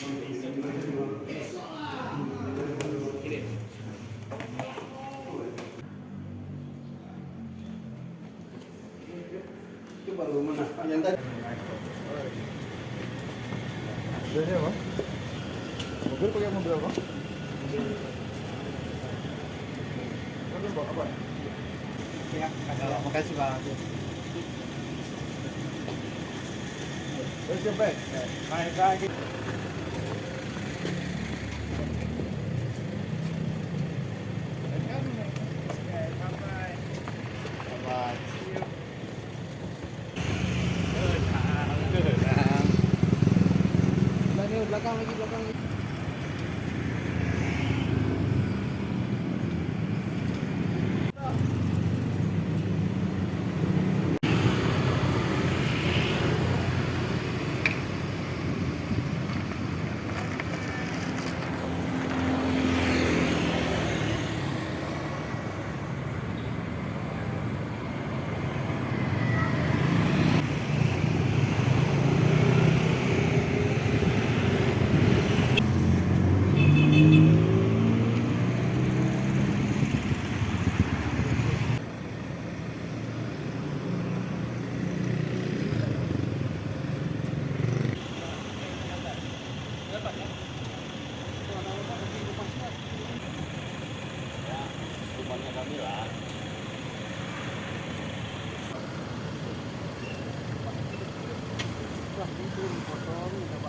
Itu baru mana? Yang tadi. Mobilnya apa? Mobil pakai mobil apa? Mobil bawa apa? Ya, makasih Bang. Where's your bag? My bag. Belakang lagi, belakang lagi. Rumahnya kami lah. Wah, itu dipotong.